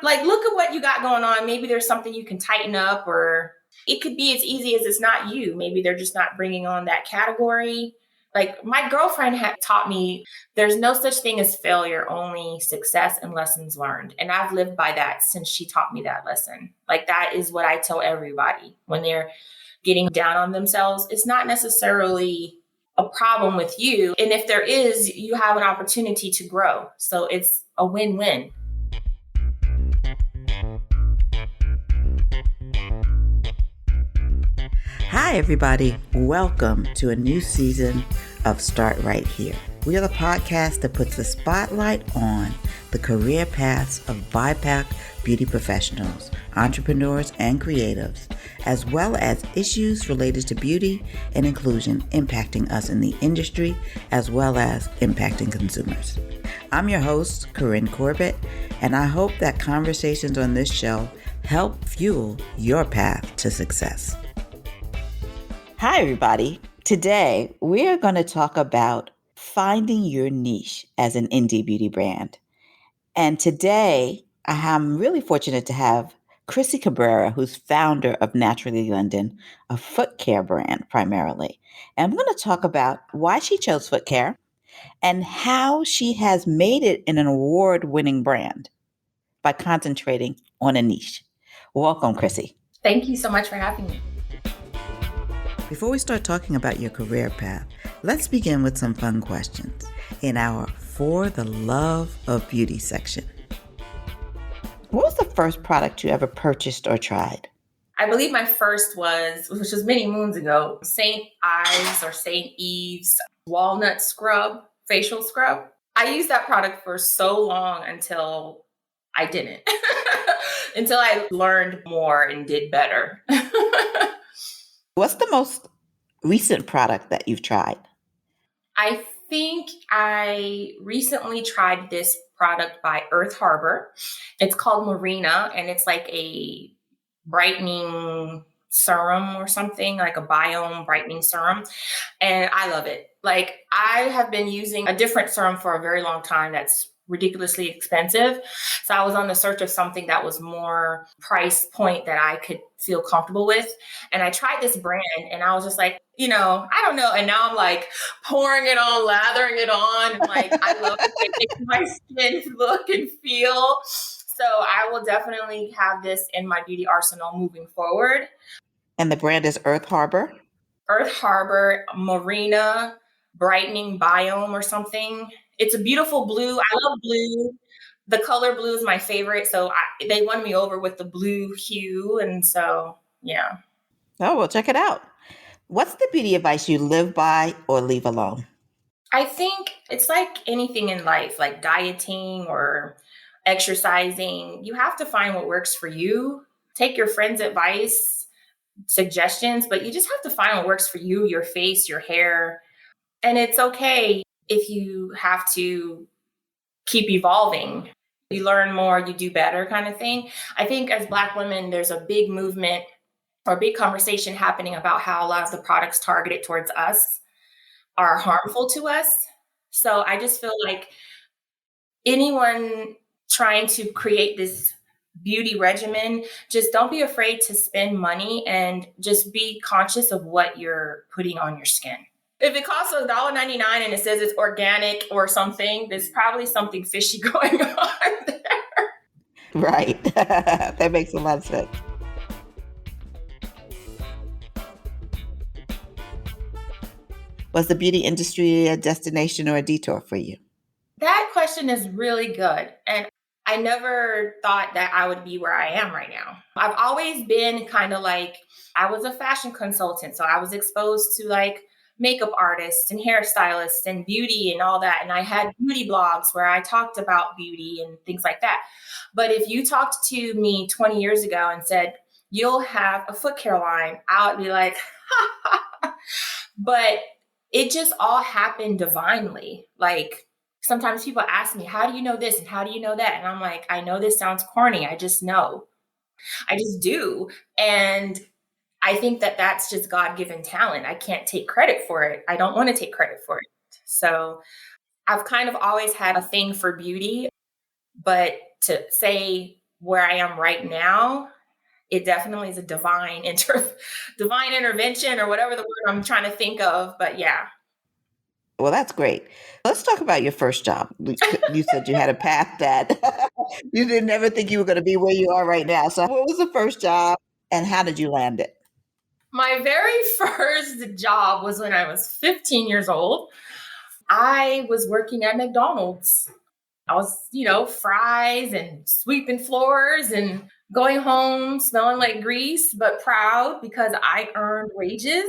Like, look at what you got going on. Maybe there's something you can tighten up, or it could be as easy as it's not you. Maybe they're just not bringing on that category. Like, my girlfriend had taught me there's no such thing as failure, only success and lessons learned. And I've lived by that since she taught me that lesson. Like, that is what I tell everybody when they're getting down on themselves. It's not necessarily a problem with you. And if there is, you have an opportunity to grow. So it's a win-win. Hi, everybody. Welcome to a new season of Start Right Here. We are the podcast that puts the spotlight on the career paths of BIPOC beauty professionals, entrepreneurs, and creatives, as well as issues related to beauty and inclusion impacting us in the industry, as well as impacting consumers. I'm your host, Corinne Corbett, and I hope that conversations on this show help fuel your path to success. Hi, everybody. Today, we are going to talk about finding your niche as an indie beauty brand. And today, I am really fortunate to have Chrissy Cabrera, who's founder of Naturally London, a foot care brand primarily. And I'm going to talk about why she chose foot care and how she has made it an award-winning brand by concentrating on a niche. Welcome, Chrissy. Thank you so much for having me. Before we start talking about your career path, let's begin with some fun questions in our For the Love of Beauty section. What was the first product you ever purchased or tried? I believe my first was, which was many moons ago, St. Ives or St. Eve's walnut scrub, facial scrub. I used that product for so long until I didn't, until I learned more and did better. What's the most recent product that you've tried? I think I recently tried this product by Earth Harbor. It's called Marina, and it's like a brightening serum or something, like a biome brightening serum. And I love it. Like, I have been using a different serum for a very long time that's ridiculously expensive. So I was on the search of something that was more price point that I could feel comfortable with. And I tried this brand and I was just like, I don't know. And now I'm like pouring it on, lathering it on. And like, I love it makes my skin look and feel. So I will definitely have this in my beauty arsenal moving forward. And the brand is Earth Harbor? Earth Harbor Marina Brightening Biome or something. It's a beautiful blue. I love blue. The color blue is my favorite. So they won me over with the blue hue. And so, yeah. Oh, well, check it out. What's the beauty advice you live by or leave alone? I think it's like anything in life, like dieting or exercising. You have to find what works for you. Take your friends' advice, suggestions, but you just have to find what works for you, your face, your hair. And it's okay if you have to keep evolving. You learn more, you do better kind of thing. I think as Black women, there's a big movement or a big conversation happening about how a lot of the products targeted towards us are harmful to us. So I just feel like anyone trying to create this beauty regimen, just don't be afraid to spend money and just be conscious of what you're putting on your skin. If it costs $1.99 and it says it's organic or something, there's probably something fishy going on there. Right. That makes a lot of sense. Was the beauty industry a destination or a detour for you? That question is really good. And I never thought that I would be where I am right now. I've always been kind of like, I was a fashion consultant. So I was exposed to like makeup artists and hairstylists and beauty and all that. And I had beauty blogs where I talked about beauty and things like that. But if you talked to me 20 years ago and said, you'll have a foot care line, I would be like, but it just all happened divinely. Like, sometimes people ask me, how do you know this? And how do you know that? And I'm like, I know this sounds corny. I just know. I just do. And I think that that's just God-given talent. I can't take credit for it. I don't want to take credit for it. So I've kind of always had a thing for beauty, but to say where I am right now, it definitely is a divine intervention or whatever the word I'm trying to think of. But yeah, Well, that's great. Let's talk about your first job. You said you had a path that you didn't ever think you were going to be where you are right now. So, what was the first job and how did you land it? my very first job was when I was 15 years old. I was working at McDonald's. I was, fries and sweeping floors and going home smelling like grease, but proud because I earned wages.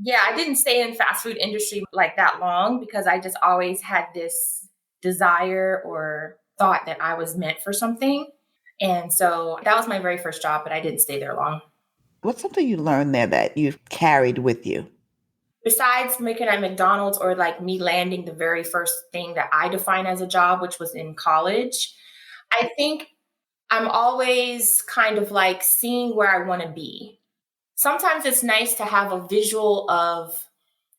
Yeah, I didn't stay in fast food industry like that long because I just always had this desire or thought that I was meant for something. And so that was my very first job, but I didn't stay there long. What's something you learned there that you've carried with you? Besides making at McDonald's or like me landing the very first thing that I define as a job, which was in college, I think I'm always kind of like seeing where I want to be. Sometimes it's nice to have a visual of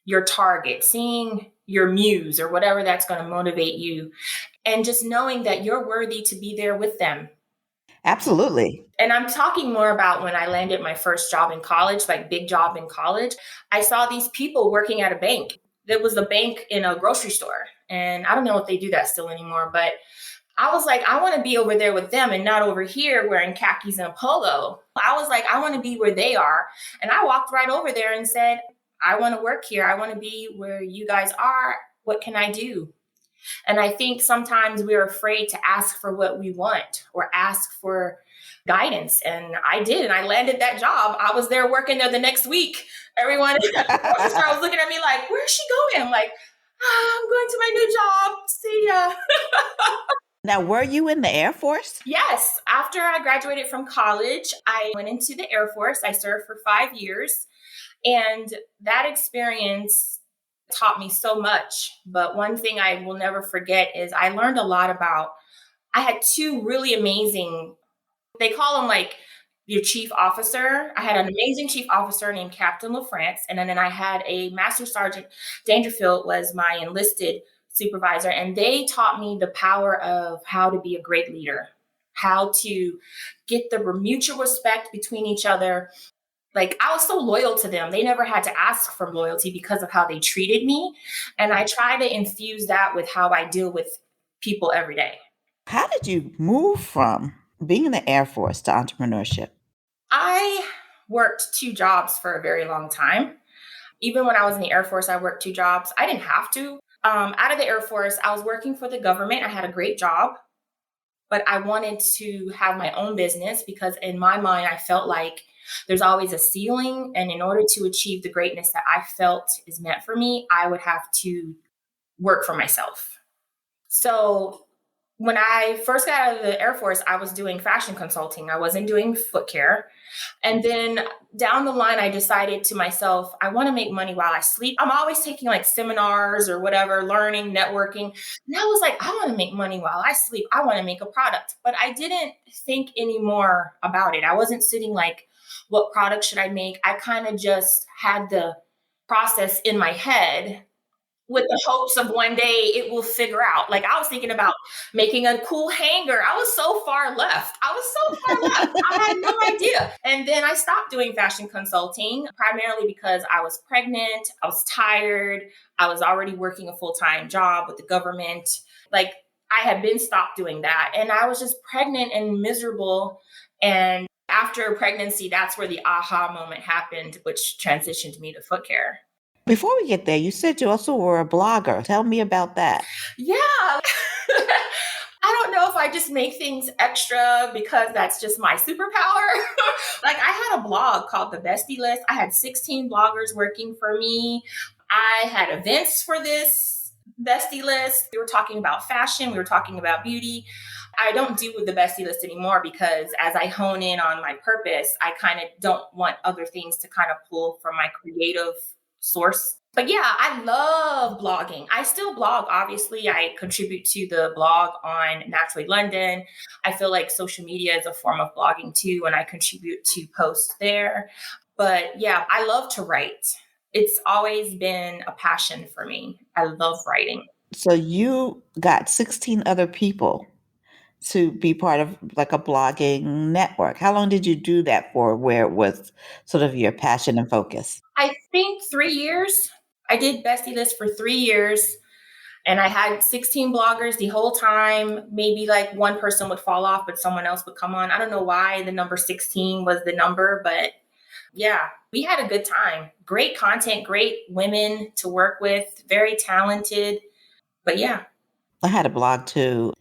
your target, seeing your muse or whatever that's going to motivate you, and just knowing that you're worthy to be there with them. Absolutely. And I'm talking more about when I landed my first job in college, like big job in college. I saw these people working at a bank. There was a bank in a grocery store. And I don't know if they do that still anymore, but I was like, I want to be over there with them and not over here wearing khakis and a polo. I was like, I want to be where they are. And I walked right over there and said, I want to work here. I want to be where you guys are. What can I do? And I think sometimes we're afraid to ask for what we want or ask for guidance. And I did. And I landed that job. I was there working there the next week. Everyone at the grocery store was looking at me like, where's she going? I'm like, I'm going to my new job. See ya. Now, were you in the Air Force? Yes. After I graduated from college, I went into the Air Force. I served for 5 years. And that experience taught me so much. But one thing I will never forget is I learned a lot about, I had two really amazing, they call them like your chief officer. I had an amazing chief officer named Captain LaFrance. And then I had a Master Sergeant Dangerfield was my enlisted supervisor. And they taught me the power of how to be a great leader, how to get the mutual respect between each other. Like I was so loyal to them. They never had to ask for loyalty because of how they treated me. And I try to infuse that with how I deal with people every day. How did you move from being in the Air Force to entrepreneurship? I worked two jobs for a very long time. Even when I was in the Air Force, I worked two jobs. I didn't have to. Out of the Air Force, I was working for the government. I had a great job, but I wanted to have my own business because in my mind, I felt like there's always a ceiling. And in order to achieve the greatness that I felt is meant for me, I would have to work for myself. So when I first got out of the Air Force, I was doing fashion consulting. I wasn't doing foot care. And then down the line, I decided to myself, I want to make money while I sleep. I'm always taking like seminars or whatever, learning, networking. And I was like, I want to make money while I sleep. I want to make a product. But I didn't think anymore about it. I wasn't sitting like, what product should I make? I kind of just had the process in my head with the hopes of one day it will figure out. Like I was thinking about making a cool hanger. I was so far left. I was so far left. I had no idea. And then I stopped doing fashion consulting primarily because I was pregnant. I was tired. I was already working a full-time job with the government. Like I had been stopped doing that. And I was just pregnant and miserable. And after pregnancy, that's where the aha moment happened, which transitioned me to foot care. Before we get there, you said you also were a blogger. Tell me about that. Yeah. I don't know if I just make things extra because that's just my superpower. Like I had a blog called The Bestie List. I had 16 bloggers working for me. I had events for this Bestie List. We were talking about fashion. We were talking about beauty. I don't do with the Bestie List anymore because as I hone in on my purpose, I kind of don't want other things to kind of pull from my creative source. But yeah, I love blogging. I still blog. Obviously, I contribute to the blog on Naturally London. I feel like social media is a form of blogging too, and I contribute to posts there. But yeah, I love to write. It's always been a passion for me. I love writing. So you got 16 other people to be part of like a blogging network. How long did you do that for where it was sort of your passion and focus? I think 3 years. I did Bestie List for 3 years. And I had 16 bloggers the whole time. Maybe like one person would fall off, but someone else would come on. I don't know why the number 16 was the number, but yeah, we had a good time. Great content, great women to work with, very talented. But yeah. I had a blog too.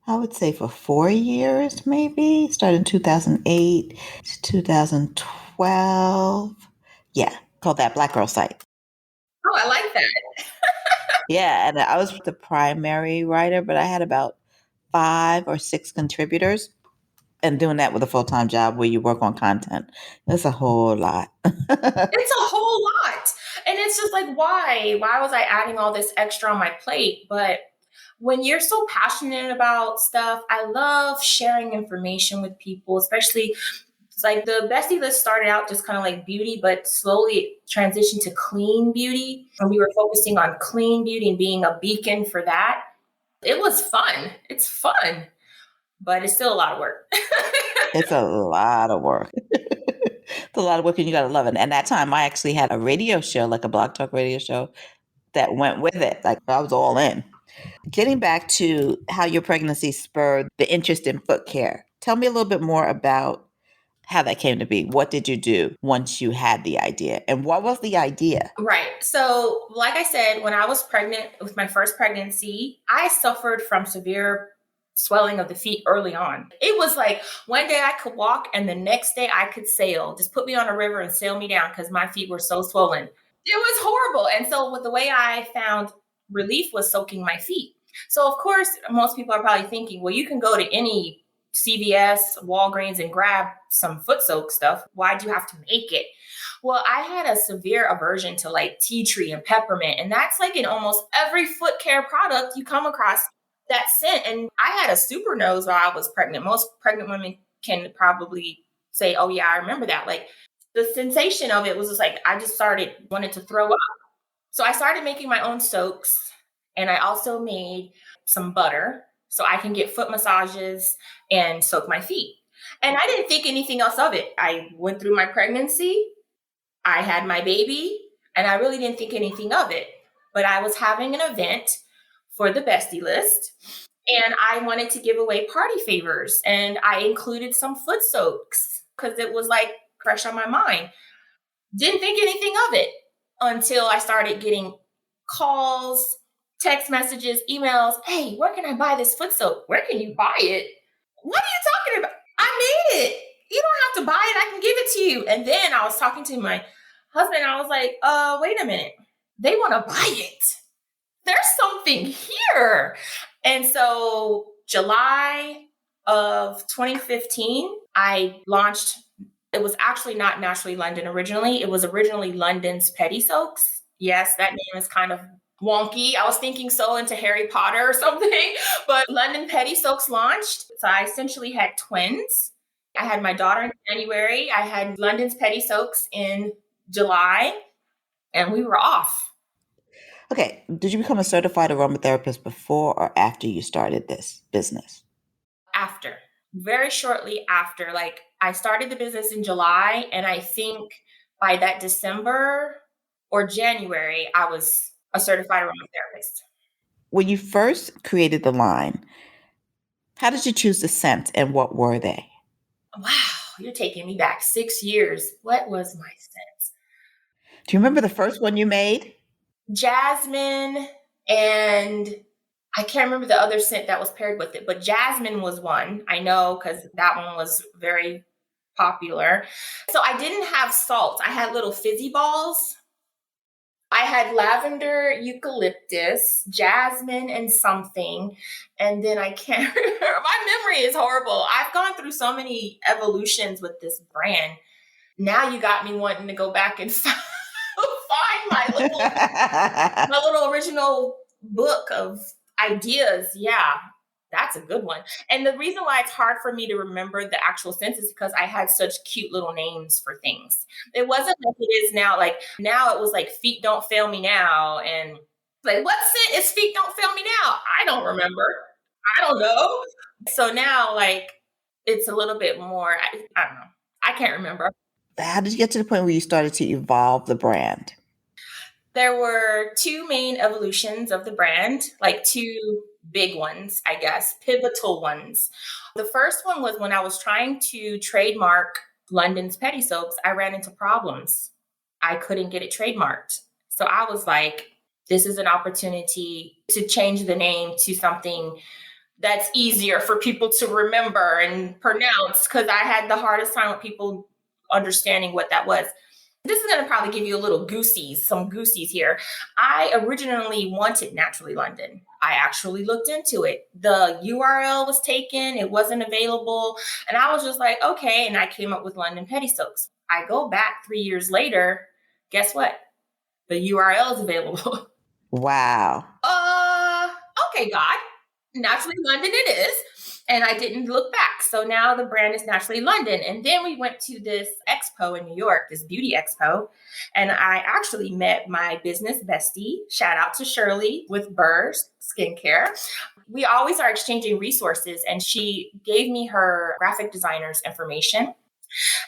I would say for 4 years, maybe. Started in 2008 to 2012. Yeah, called that Black Girl Site. Oh, I like that. Yeah, and I was the primary writer, but I had about 5 or 6 contributors. And doing that with a full time job where you work on content, that's a whole lot. It's a whole lot. And it's just like, why? Why was I adding all this extra on my plate? But when you're so passionate about stuff, I love sharing information with people, especially it's like the Bestie List started out just kind of like beauty, but slowly it transitioned to clean beauty. And we were focusing on clean beauty and being a beacon for that. It was fun. It's fun, but it's still a lot of work. It's a lot of work. It's a lot of work and you got to love it. And that time I actually had a radio show, like a blog talk radio show that went with it. Like I was all in. Getting back to how your pregnancy spurred the interest in foot care, tell me a little bit more about how that came to be. What did you do once you had the idea? And what was the idea? Right. So, like I said, when I was pregnant with my first pregnancy, I suffered from severe swelling of the feet early on. It was like one day I could walk and the next day I could sail. Just put me on a river and sail me down because my feet were so swollen. It was horrible. And so, with the way I found relief was soaking my feet. So, of course, most people are probably thinking, well, you can go to any CVS, Walgreens, and grab some foot soak stuff. Why do you have to make it? Well, I had a severe aversion to like tea tree and peppermint. And that's like in almost every foot care product you come across that scent. And I had a super nose while I was pregnant. Most pregnant women can probably say, oh, yeah, I remember that. Like the sensation of it was just like, I just started wanted to throw up. So I started making my own soaks. And I also made some butter so I can get foot massages and soak my feet. And I didn't think anything else of it. I went through my pregnancy. I had my baby and I really didn't think anything of it. But I was having an event for the Bestie List and I wanted to give away party favors. And I included some foot soaks because it was like fresh on my mind. Didn't think anything of it until I started getting calls, text messages, emails. Hey, where can I buy this foot soap? Where can you buy it? What are you talking about? I made it. You don't have to buy it. I can give it to you. And then I was talking to my husband. I was like, wait a minute. They want to buy it. There's something here. And so July of 2015, I launched. It was actually not Naturally London originally. It was originally London's Petty Soaks. Yes, that name is kind of wonky. I was thinking so into Harry Potter or something, but London Petty Soaks launched. So I essentially had twins. I had my daughter in January. I had London's Petty Soaks in July, and we were off. Okay, did you become a certified aromatherapist before or after you started this business? After, very shortly after, like I started the business in July, and I think by that December or January, I was a certified aromatherapist. When you first created the line, how did you choose the scents and what were they? Wow, you're taking me back 6 years. What was my sense? Do you remember the first one you made? Jasmine, and I can't remember the other scent that was paired with it, but jasmine was one. I know because that one was very popular. So I didn't have salts. I had little fizzy balls. I had lavender, eucalyptus, jasmine, and something. And then I can't remember. My memory is horrible. I've gone through so many evolutions with this brand. Now you got me wanting to go back and find my little original book of ideas. Yeah, that's a good one. And the reason why it's hard for me to remember the actual sense is because I had such cute little names for things. It wasn't like it is now. Like now it was like feet don't fail me now. And like, what scent is feet don't fail me now? I don't remember. I don't know. So now, like, it's a little bit more, I don't know. I can't remember. How did you get to the point where you started to evolve the brand? There were two main evolutions of the brand, like two big ones, I guess, pivotal ones. The first one was when I was trying to trademark London's Petty Soaps, I ran into problems. I couldn't get it trademarked. So I was like, this is an opportunity to change the name to something that's easier for people to remember and pronounce, because I had the hardest time with people understanding what that was. This is going to probably give you a little some goosies here. I originally wanted Naturally London. I actually looked into it. The URL was taken, it wasn't available. And I was just like, okay. And I came up with London Petty Soaps. I go back 3 years later. Guess what? The URL is available. Wow. Okay, God. Naturally London it is. And I didn't look back. So now the brand is Naturally London. And then we went to this expo in New York, this beauty expo. And I actually met my business bestie. Shout out to Shirley with Burrs Skincare. We always are exchanging resources. And she gave me her graphic designer's information.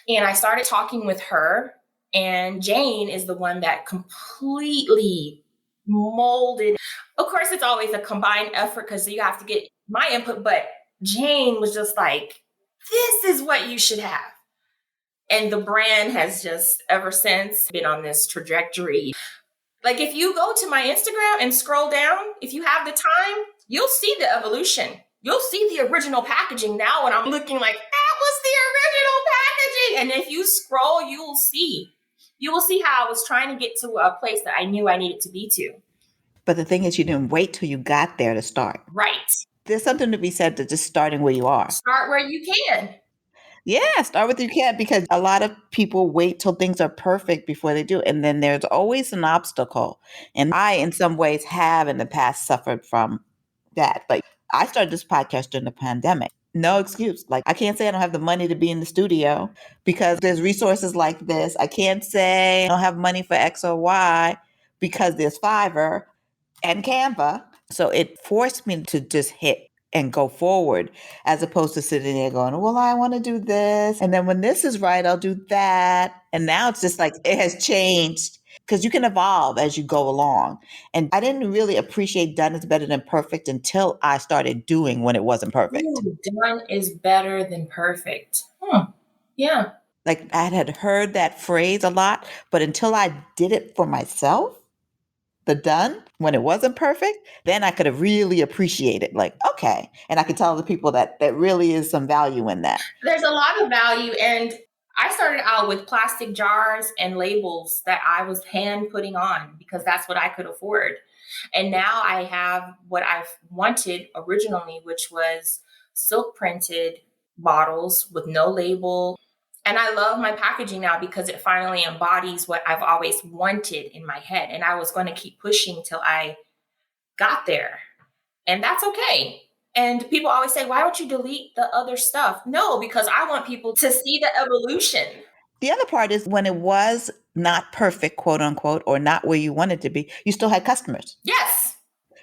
And I started talking with her. And Jane is the one that completely molded. Of course, it's always a combined effort because you have to get my input, but Jane was just like, this is what you should have. And the brand has just ever since been on this trajectory. Like, if you go to my Instagram and scroll down, if you have the time, you'll see the evolution. You'll see the original packaging now, and I'm looking like, that was the original packaging. And if you scroll, you will see. You will see how I was trying to get to a place that I knew I needed to be to. But the thing is, you didn't wait till you got there to start. Right. There's something to be said to just starting where you are. Start where you can. Yeah, start with you can, because a lot of people wait till things are perfect before they do. And then there's always an obstacle. And I, in some ways, have in the past suffered from that. But I started this podcast during the pandemic. No excuse. Like, I can't say I don't have the money to be in the studio because there's resources like this. I can't say I don't have money for X or Y because there's Fiverr and Canva. So it forced me to just hit and go forward, as opposed to sitting there going, well, I want to do this. And then when this is right, I'll do that. And now it's just like it has changed because you can evolve as you go along. And I didn't really appreciate done is better than perfect until I started doing when it wasn't perfect. Ooh, done is better than perfect. Yeah. Like, I had heard that phrase a lot, but until I did it for myself, the done when it wasn't perfect, then I could have really appreciated, like, okay. And I could tell the people that really is some value in that. There's a lot of value. And I started out with plastic jars and labels that I was hand putting on because that's what I could afford. And now I have what I've wanted originally, which was silk printed bottles with no label. And I love my packaging now because it finally embodies what I've always wanted in my head. And I was going to keep pushing till I got there. And that's okay. And people always say, why don't you delete the other stuff? No, because I want people to see the evolution. The other part is when it was not perfect, quote unquote, or not where you wanted to be, you still had customers. Yes.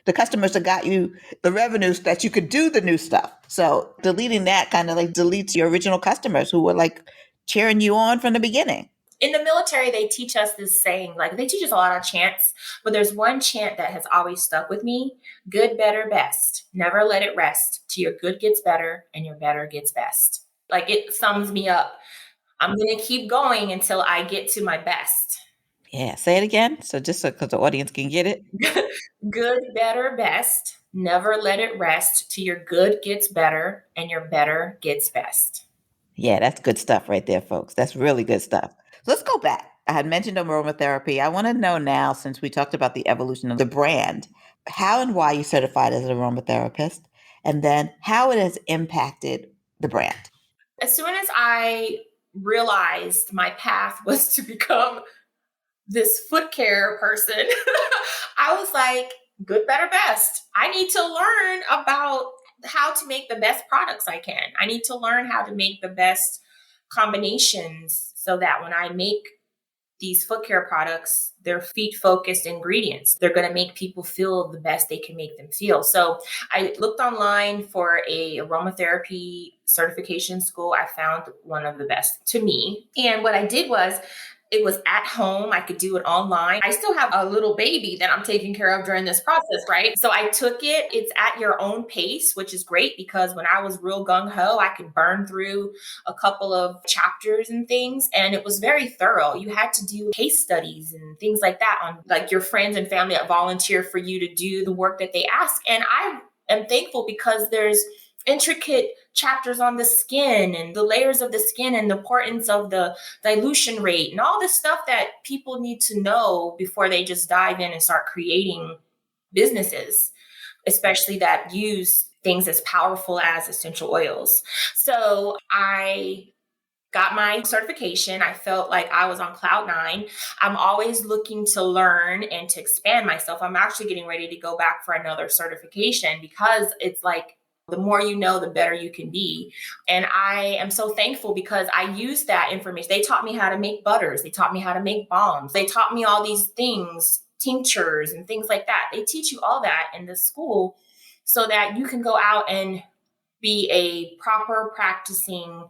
The customers that got you the revenues that you could do the new stuff. So deleting that kind of like deletes your original customers who were like cheering you on from the beginning. In the military, they teach us this saying, like they teach us a lot of chants, but there's one chant that has always stuck with me: good, better, best. Never let it rest till your good gets better and your better gets best. Like, it sums me up. I'm going to keep going until I get to my best. Yeah, say it again. So just so because the audience can get it. Good, better, best. Never let it rest till your good gets better and your better gets best. Yeah, that's good stuff right there, folks. That's really good stuff. So let's go back. I had mentioned aromatherapy. I want to know now, since we talked about the evolution of the brand, how and why you certified as an aromatherapist, and then how it has impacted the brand. As soon as I realized my path was to become this foot care person, I was like, good, better, best. I need to learn about how to make the best products I can. I need to learn how to make the best combinations so that when I make these foot care products, they're feet focused ingredients. They're going to make people feel the best they can make them feel. So I looked online for a aromatherapy certification school. I found one of the best to me. And what I did was, it was at home. I could do it online. I still have a little baby that I'm taking care of during this process, right? So I took it. It's at your own pace, which is great because when I was real gung ho, I could burn through a couple of chapters and things. And it was very thorough. You had to do case studies and things like that on like your friends and family that volunteer for you to do the work that they ask. And I am thankful because there's intricate chapters on the skin and the layers of the skin and the importance of the dilution rate and all this stuff that people need to know before they just dive in and start creating businesses, especially that use things as powerful as essential oils. So I got my certification. I felt like I was on cloud nine. I'm always looking to learn and to expand myself. I'm actually getting ready to go back for another certification because it's like the more you know, the better you can be. And I am so thankful because I used that information. They taught me how to make butters. They taught me how to make balms. They taught me all these things, tinctures and things like that. They teach you all that in the school so that you can go out and be a proper practicing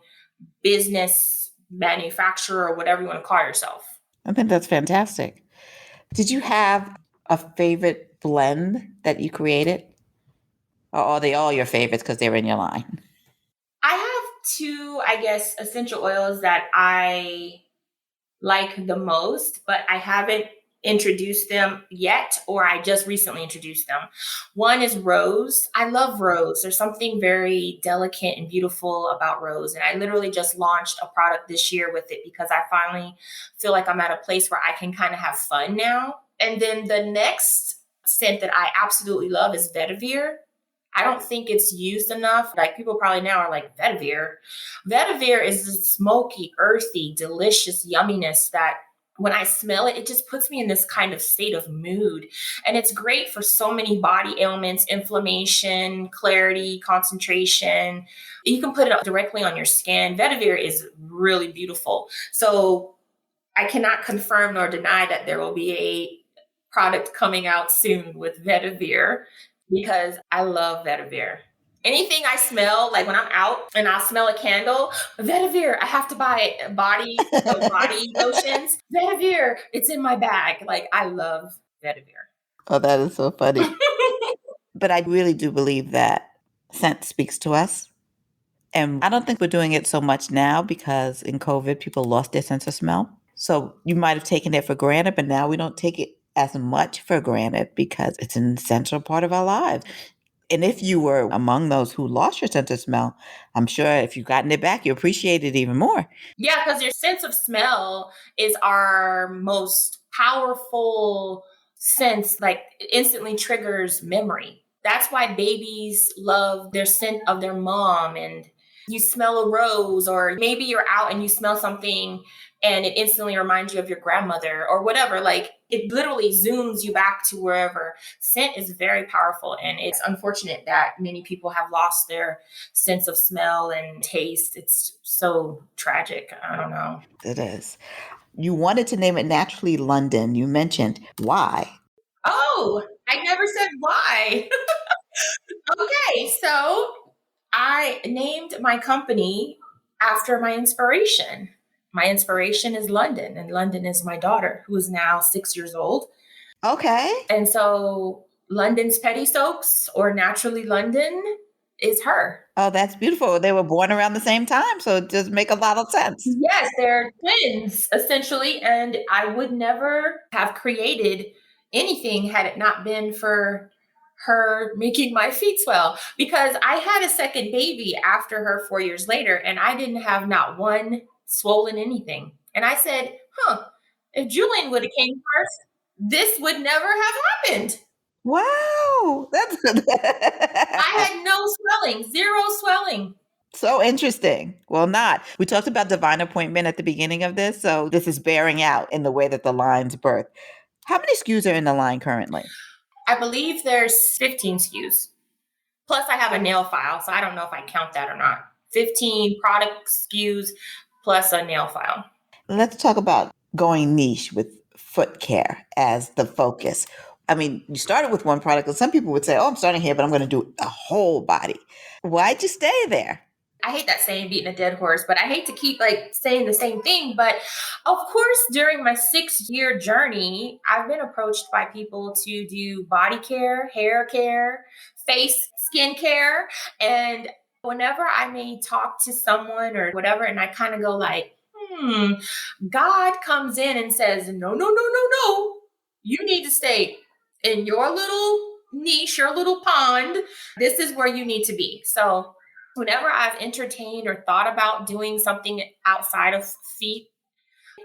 business manufacturer or whatever you want to call yourself. I think that's fantastic. Did you have a favorite blend that you created? Or are they all your favorites because they're in your line? I have two, I guess, essential oils that I like the most, but I haven't introduced them yet, or I just recently introduced them. One is rose. I love rose. There's something very delicate and beautiful about rose. And I literally just launched a product this year with it because I finally feel like I'm at a place where I can kind of have fun now. And then the next scent that I absolutely love is vetiver. I don't think it's used enough. Like people probably now are like, vetiver. Vetiver is this smoky, earthy, delicious yumminess that when I smell it, it just puts me in this kind of state of mood. And it's great for so many body ailments, inflammation, clarity, concentration. You can put it directly on your skin. Vetiver is really beautiful. So I cannot confirm nor deny that there will be a product coming out soon with vetiver, because I love vetiver. Anything I smell, like when I'm out and I'll smell a candle, vetiver, I have to buy it. Body lotions, vetiver, it's in my bag. Like I love vetiver. Oh, that is so funny. But I really do believe that scent speaks to us. And I don't think we're doing it so much now because in COVID, people lost their sense of smell. So you might have taken it for granted, but now we don't take it as much for granted because it's an essential part of our lives. And if you were among those who lost your sense of smell, I'm sure if you've gotten it back, you appreciate it even more. Yeah, because your sense of smell is our most powerful sense, like it instantly triggers memory. That's why babies love their scent of their mom. And you smell a rose, or maybe you're out and you smell something and it instantly reminds you of your grandmother or whatever. Like it literally zooms you back to wherever. Scent is very powerful. And it's unfortunate that many people have lost their sense of smell and taste. It's so tragic. I don't know. It is. You wanted to name it Naturally London. You mentioned why. Oh, I never said why. Okay, so I named my company after my inspiration. My inspiration is London, and London is my daughter, who is now 6 years old. Okay. And so London's Petty Soaps, or Naturally London, is her. Oh, that's beautiful. They were born around the same time, so it does make a lot of sense. Yes, they're twins, essentially. And I would never have created anything had it not been for her making my feet swell, because I had a second baby after her 4 years later, and I didn't have not one swollen anything. And I said, if Julian would have came first, this would never have happened. Wow. That's I had no swelling, zero swelling. so interesting. Well, not. We talked about divine appointment at the beginning of this, so this is bearing out in the way that the line's birth. How many SKUs are in the line currently? I believe there's 15 SKUs. Plus, I have a nail file, so I don't know if I count that or not. 15 product SKUs plus a nail file. Let's talk about going niche with foot care as the focus? I mean, you started with one product, and some people would say, oh, I'm starting here, but I'm going to do a whole body. Why'd you stay there? I hate that saying beating a dead horse, but I hate to keep like saying the same thing. But of course, during my 6-year journey, I've been approached by people to do body care, hair care, face, skin care. And whenever I may talk to someone or whatever, and I kind of go like, God comes in and says, no, no, no, no, no. You need to stay in your little niche, your little pond. This is where you need to be. So whenever I've entertained or thought about doing something outside of feet,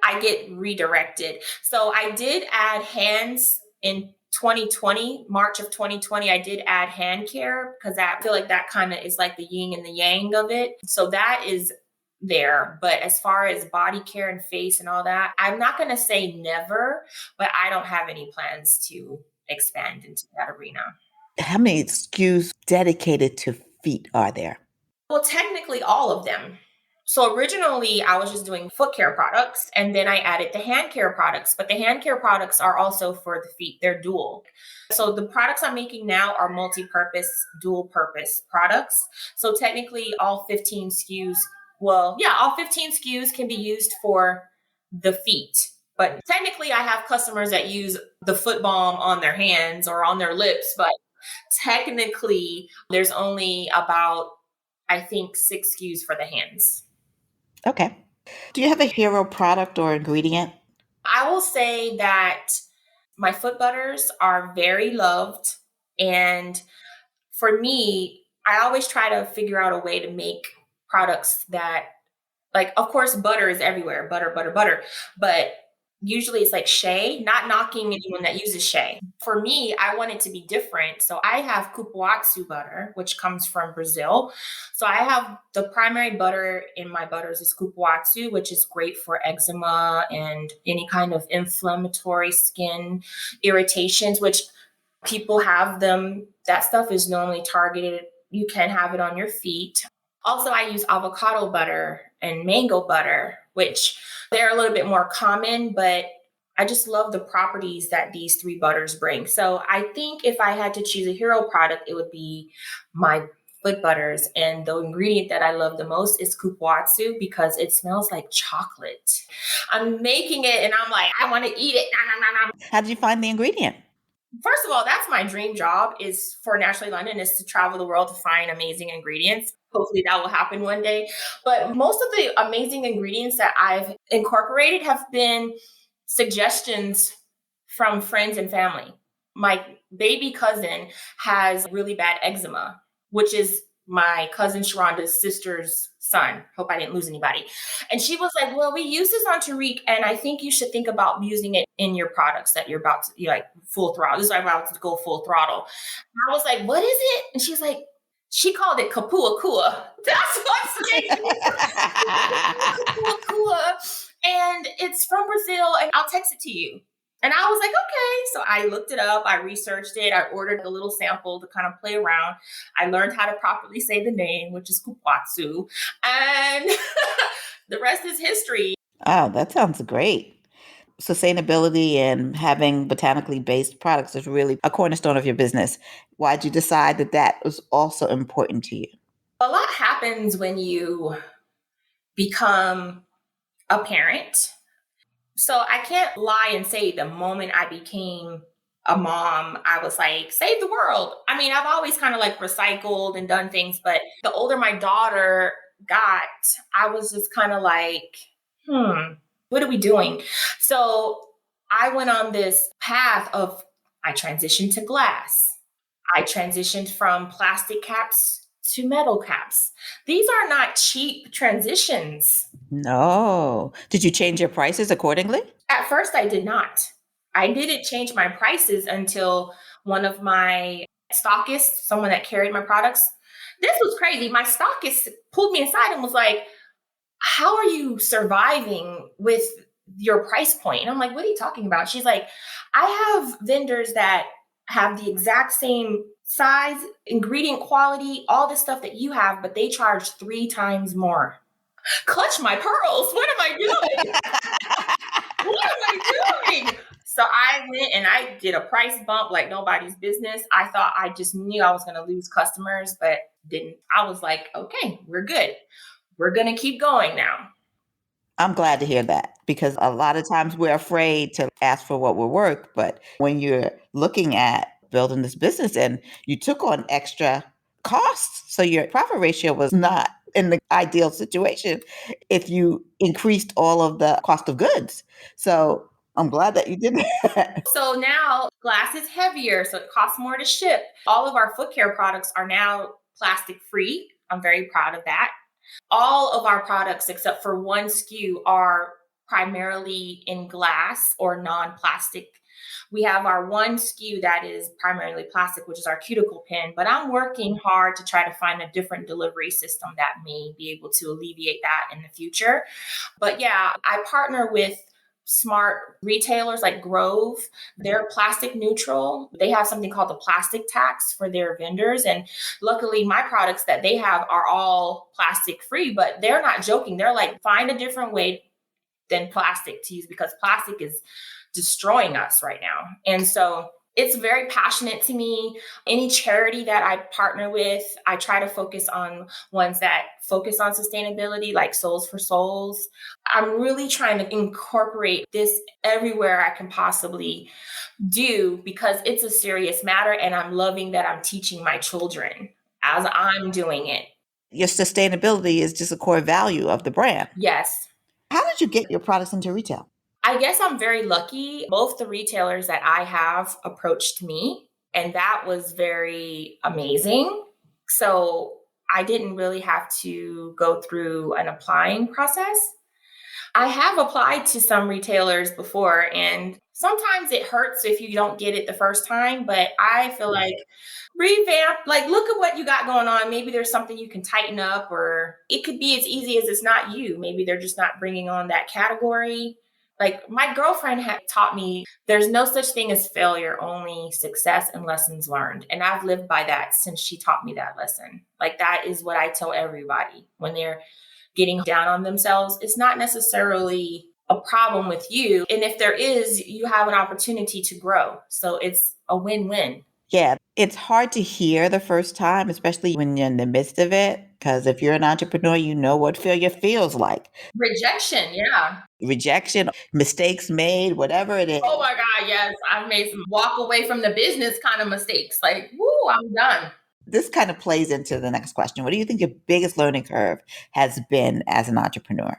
I get redirected. So I did add hands in 2020, March of 2020. I did add hand care because I feel like that kind of is like the yin and the yang of it. So that is there. But as far as body care and face and all that, I'm not going to say never, but I don't have any plans to expand into that arena. How many SKUs dedicated to feet are there? Well, technically all of them. So originally I was just doing foot care products and then I added the hand care products, but the hand care products are also for the feet. They're dual. So the products I'm making now are multi-purpose, dual purpose products. So technically all 15 SKUs, all 15 SKUs can be used for the feet. But technically I have customers that use the foot balm on their hands or on their lips, but technically there's only about I think 6 SKUs for the hands. Okay. Do you have a hero product or ingredient? I will say that my foot butters are very loved. And for me, I always try to figure out a way to make products that, like, of course, butter is everywhere, butter, butter, butter. But usually it's like shea, not knocking anyone that uses shea. For me, I want it to be different. So I have cupuaçu butter, which comes from Brazil. So I have the primary butter in my butters is cupuaçu, which is great for eczema and any kind of inflammatory skin irritations, which people have them. That stuff is normally targeted. You can have it on your feet. Also, I use avocado butter and mango butter, which they're a little bit more common, but I just love the properties that these 3 butters bring. So I think if I had to choose a hero product, it would be my foot butters. And the ingredient that I love the most is cupuaçu because it smells like chocolate. I'm making it and I'm like, I want to eat it. How did you find the ingredient? First of all, that's my dream job is for Naturally London is to travel the world to find amazing ingredients. Hopefully that will happen one day. But most of the amazing ingredients that I've incorporated have been suggestions from friends and family. My baby cousin has really bad eczema, which is my cousin Sharonda's sister's son. Hope I didn't lose anybody. And she was like, well, we use this on Tariq, and I think you should think about using it in your products that you're about to, like full throttle. This is why I'm about to go full throttle. And I was like, what is it? And she's like, she called it Kapua Kua. That's what's Kapua Kua. And it's from Brazil, and I'll text it to you. And I was like, okay. So I looked it up. I researched it. I ordered a little sample to kind of play around. I learned how to properly say the name, which is cupuaçu. And the rest is history. Oh, that sounds great. Sustainability and having botanically based products is really a cornerstone of your business. Why'd you decide that that was also important to you? A lot happens when you become a parent. So I can't lie and say the moment I became a mom, I was like, save the world. I mean, I've always kind of like recycled and done things, but the older my daughter got, I was just kind of like, what are we doing? So I went on this path of, I transitioned to glass. I transitioned from plastic caps to metal caps. These are not cheap transitions. No. Did you change your prices accordingly? At first, I did not. I didn't change my prices until one of my stockists, someone that carried my products, this was crazy. My stockist pulled me aside and was like, how are you surviving with your price point? And I'm like, what are you talking about? She's like, I have vendors that have the exact same size, ingredient quality, all the stuff that you have, but they charge 3 times more. Clutch my pearls. What am I doing? What So I went and I did a price bump like nobody's business. I thought I just knew I was going to lose customers, but didn't. I was like, okay, we're good. We're going to keep going now. I'm glad to hear that because a lot of times we're afraid to ask for what will work. But when you're looking at building this business and you took on extra costs, so your profit ratio was not in the ideal situation if you increased all of the cost of goods. So I'm glad that you did that. So now glass is heavier, so it costs more to ship. All of our foot care products are now plastic free. I'm very proud of that. All of our products, except for one SKU, are primarily in glass or non plastic. We have our one SKU that is primarily plastic, which is our cuticle pen, but I'm working hard to try to find a different delivery system that may be able to alleviate that in the future. But yeah, I partner with smart retailers like Grove. They're plastic neutral. They have something called the plastic tax for their vendors. And luckily, my products that they have are all plastic free, but they're not joking. They're like, find a different way than plastic to use because plastic is destroying us right now. And so it's very passionate to me. Any charity that I partner with, I try to focus on ones that focus on sustainability, like Souls for Souls. I'm really trying to incorporate this everywhere I can possibly do because it's a serious matter. And I'm loving that I'm teaching my children as I'm doing it. Your sustainability is just a core value of the brand. Yes. How did you get your products into retail? I guess I'm very lucky. Both the retailers that I have approached me, and that was very amazing. So I didn't really have to go through an applying process. I have applied to some retailers before, and sometimes it hurts if you don't get it the first time, but I feel like revamp, like look at what you got going on. Maybe there's something you can tighten up, or it could be as easy as it's not you. Maybe they're just not bringing on that category. Like my girlfriend had taught me there's no such thing as failure, only success and lessons learned. And I've lived by that since she taught me that lesson. Like that is what I tell everybody when they're getting down on themselves. It's not necessarily a problem with you. And if there is, you have an opportunity to grow. So it's a win-win. Yeah, it's hard to hear the first time, especially when you're in the midst of it. Because if you're an entrepreneur, you know what failure feels like. Rejection, yeah. Rejection, mistakes made, whatever it is. Oh my God, yes. I've made some walk away from the business kind of mistakes. Like, woo, I'm done. This kind of plays into the next question. What do you think your biggest learning curve has been as an entrepreneur?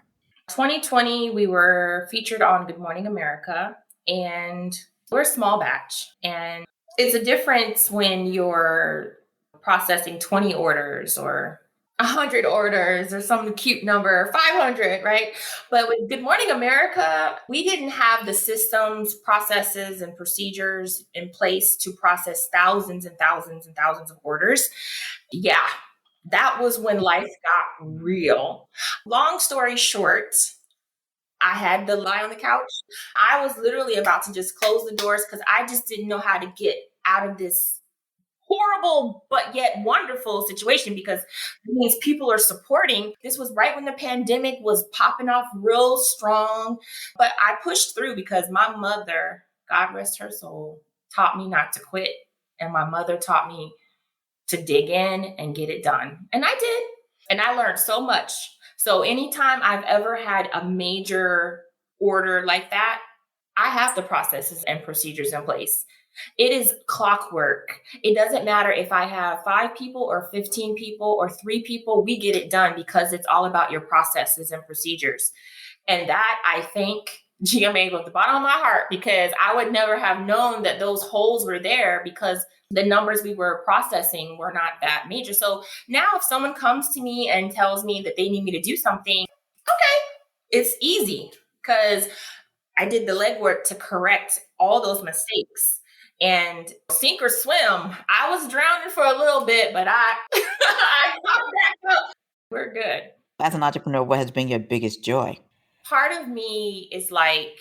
2020, we were featured on Good Morning America, and we're a small batch. And it's a difference when you're processing 20 orders or 100 orders or some cute number, 500, right? But with Good Morning America, we didn't have the systems, processes, and procedures in place to process thousands and thousands and thousands of orders. Yeah, that was when life got real. Long story short, I had to lie on the couch. I was literally about to just close the doors because I just didn't know how to get out of this horrible but yet wonderful situation because it means people are supporting. This was right when the pandemic was popping off real strong. But I pushed through because my mother, God rest her soul, taught me not to quit. And my mother taught me to dig in and get it done. And I did. And I learned so much. So anytime I've ever had a major order like that, I have the processes and procedures in place. It is clockwork. It doesn't matter if I have 5 people or 15 people or 3 people, we get it done because it's all about your processes and procedures. And that I thank GMA with the bottom of my heart because I would never have known that those holes were there because the numbers we were processing were not that major. So now if someone comes to me and tells me that they need me to do something, okay, it's easy because I did the legwork to correct all those mistakes. And sink or swim, I was drowning for a little bit, but I popped back up. We're good. As an entrepreneur, what has been your biggest joy? Part of me is like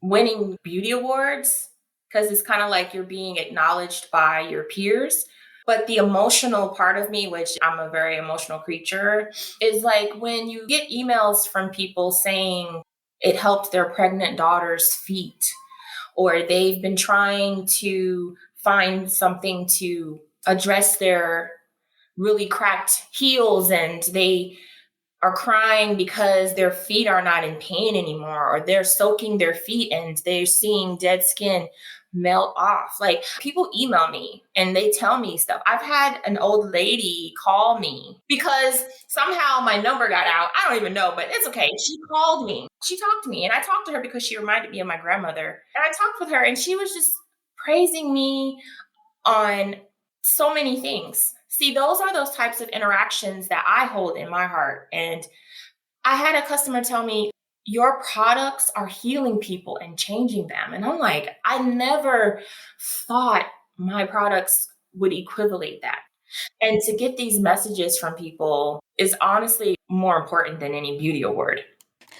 winning beauty awards because it's kind of like you're being acknowledged by your peers. But the emotional part of me, which I'm a very emotional creature, is like when you get emails from people saying it helped their pregnant daughter's feet, or they've been trying to find something to address their really cracked heels, and they are crying because their feet are not in pain anymore, or they're soaking their feet and they're seeing dead skin melt off. Like, people email me and they tell me stuff. I've had an old lady call me because somehow my number got out. I don't even know, but it's okay. She called me. She talked to me, and I talked to her because she reminded me of my grandmother. And I talked with her, and she was just praising me on so many things. See, those are those types of interactions that I hold in my heart. And I had a customer tell me, your products are healing people and changing them. And I'm like, I never thought my products would equivalent that. And to get these messages from people is honestly more important than any beauty award.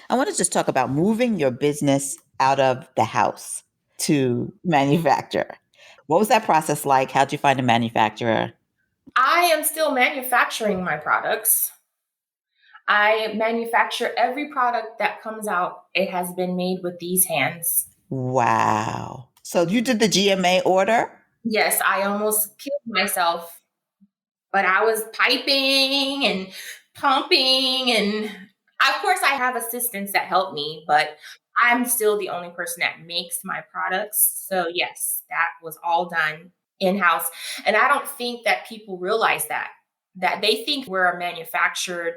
I want to just talk about moving your business out of the house to manufacture. What was that process like? How'd you find a manufacturer? I am still manufacturing my products. I manufacture every product that comes out. It has been made with these hands. Wow. So you did the GMA order? Yes, I almost killed myself, but I was piping and pumping. And of course, I have assistants that help me, but I'm still the only person that makes my products. So, yes, that was all done in house. And I don't think that people realize that they think we're manufactured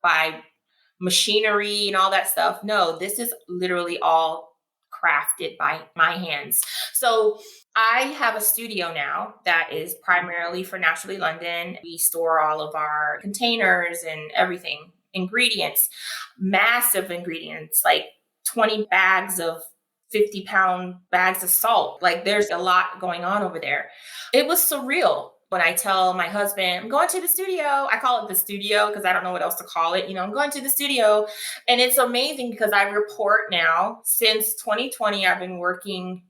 by machinery and all that stuff. No, this is literally all crafted by my hands. So I have a studio now that is primarily for Naturally London. We store all of our containers and everything, ingredients, massive ingredients, like 20 bags of 50-pound bags of salt. Like, there's a lot going on over there. It was surreal when I tell my husband, I'm going to the studio. I call it the studio because I don't know what else to call it. I'm going to the studio. And it's amazing because I report now, since 2020, I've been working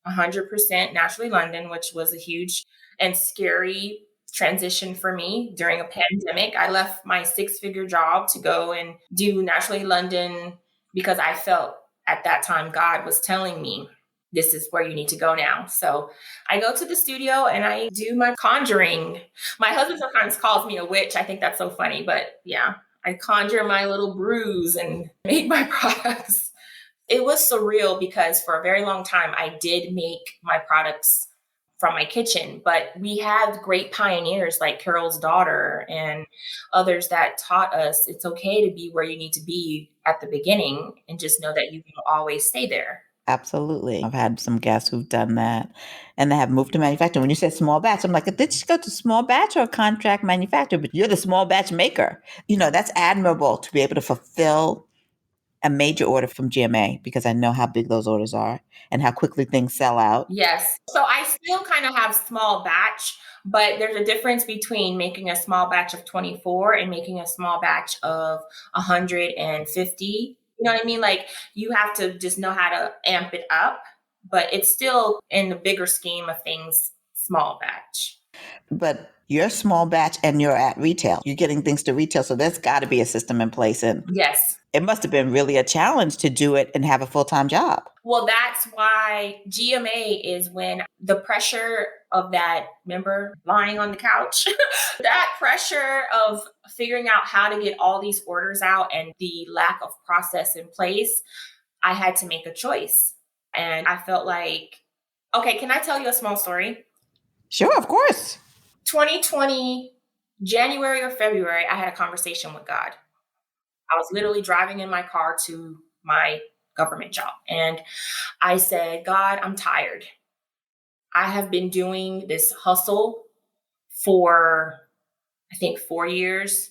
100% Naturally London, which was a huge and scary transition for me during a pandemic. I left my 6-figure job to go and do Naturally London because I felt at that time God was telling me, this is where you need to go now. So I go to the studio and I do my conjuring. My husband sometimes calls me a witch. I think that's so funny, but yeah, I conjure my little brews and make my products. It was surreal because for a very long time, I did make my products from my kitchen, but we had great pioneers like Carol's daughter and others that taught us it's okay to be where you need to be at the beginning and just know that you can always stay there. Absolutely. I've had some guests who've done that and they have moved to manufacturing. When you said small batch, I'm like, did you go to small batch or contract manufacturer? But you're the small batch maker. That's admirable to be able to fulfill a major order from GMA because I know how big those orders are and how quickly things sell out. Yes. So I still kind of have small batch, but there's a difference between making a small batch of 24 and making a small batch of 150. You know what I mean? Like, you have to just know how to amp it up, but it's still, in the bigger scheme of things, small batch. But you're small batch and you're at retail. You're getting things to retail. So there's got to be a system in place. And Yes. it must have been really a challenge to do it and have a full-time job. Well, that's why GMA is when the pressure of that, remember, lying on the couch, that pressure of figuring out how to get all these orders out and the lack of process in place, I had to make a choice. And I felt like, okay, can I tell you a small story? Sure, of course. 2020, January or February, I had a conversation with God. I was literally driving in my car to my government job. And I said, God, I'm tired. I have been doing this hustle for, I think, 4 years.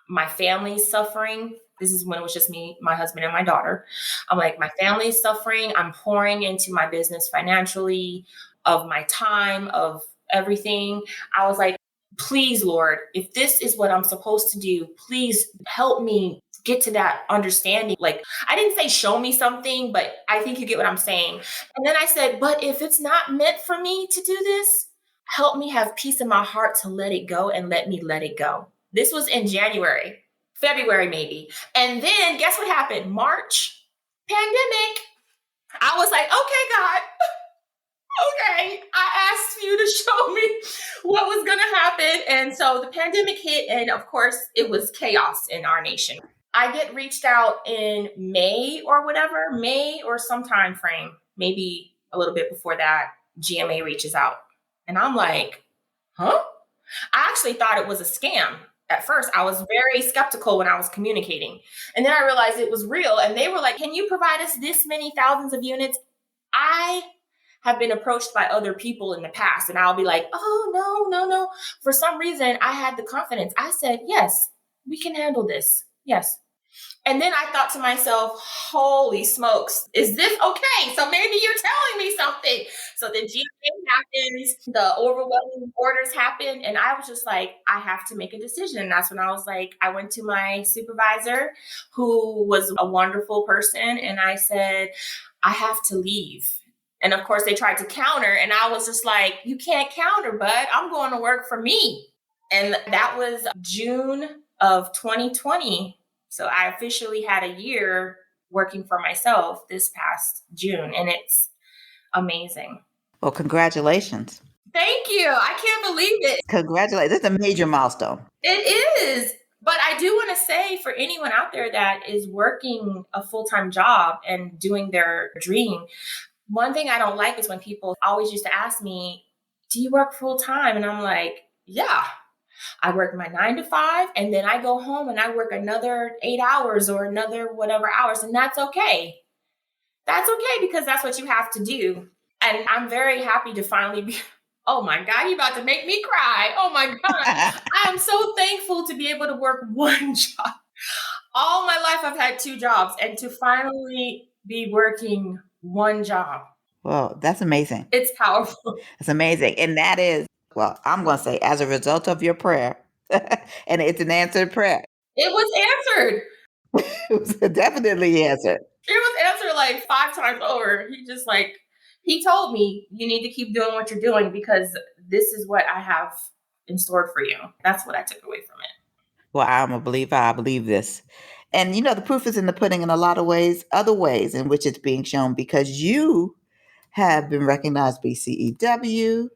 My family's suffering. This is when it was just me, my husband, and my daughter. I'm like, my family's suffering. I'm pouring into my business financially, of my time, of everything. I was like, please, Lord, if this is what I'm supposed to do, please help me get to that understanding. Like, I didn't say show me something, but I think you get what I'm saying. And then I said, but if it's not meant for me to do this, help me have peace in my heart to let it go and let me let it go. This was in January, February maybe. And then guess what happened? March, pandemic. I was like, okay, God, okay. I asked you to show me what was going to happen. And so the pandemic hit, and of course, it was chaos in our nation. I get reached out in May or whatever, May or some time frame, maybe a little bit before that. GMA reaches out. And I'm like, huh? I actually thought it was a scam. At first, I was very skeptical when I was communicating. And then I realized it was real. And they were like, can you provide us this many thousands of units? I have been approached by other people in the past, and I'll be like, oh, no, no, no. For some reason, I had the confidence. I said, yes, we can handle this. Yes. And then I thought to myself, holy smokes, is this okay? So maybe you're telling me something. So the GMA happens, the overwhelming orders happen. And I was just like, I have to make a decision. And that's when I was like, I went to my supervisor, who was a wonderful person. And I said, I have to leave. And of course, they tried to counter. And I was just like, you can't counter, bud. I'm going to work for me. And that was June of 2020. So I officially had a year working for myself this past June, and it's amazing. Well, congratulations. Thank you. I can't believe it. Congratulations. It's a major milestone. It is. But I do want to say, for anyone out there that is working a full-time job and doing their dream, one thing I don't like is when people always used to ask me, do you work full-time? And I'm like, yeah. I work my 9 to 5, and then I go home and I work another 8 hours or another whatever hours. And that's okay. That's okay, because that's what you have to do. And I'm very happy to finally be, oh my God, you're about to make me cry. Oh my God. I am so thankful to be able to work one job. All my life, I've had 2 jobs, and to finally be working one job. Well, that's amazing. It's powerful. It's amazing. And that is, well, I'm going to say, as a result of your prayer, and it's an answered prayer. It was answered. It was definitely answered. It was answered like 5 times over. He told me, you need to keep doing what you're doing, because this is what I have in store for you. That's what I took away from it. Well, I'm a believer. I believe this. And the proof is in the pudding in a lot of ways, other ways in which it's being shown, because you have been recognized by CEW,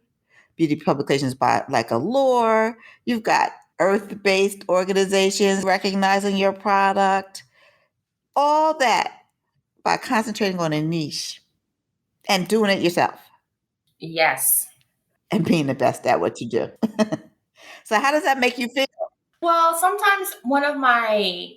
Beauty Publications by Like Allure. You've got earth-based organizations recognizing your product. All that by concentrating on a niche and doing it yourself. Yes. And being the best at what you do. So how does that make you feel? Well, sometimes one of my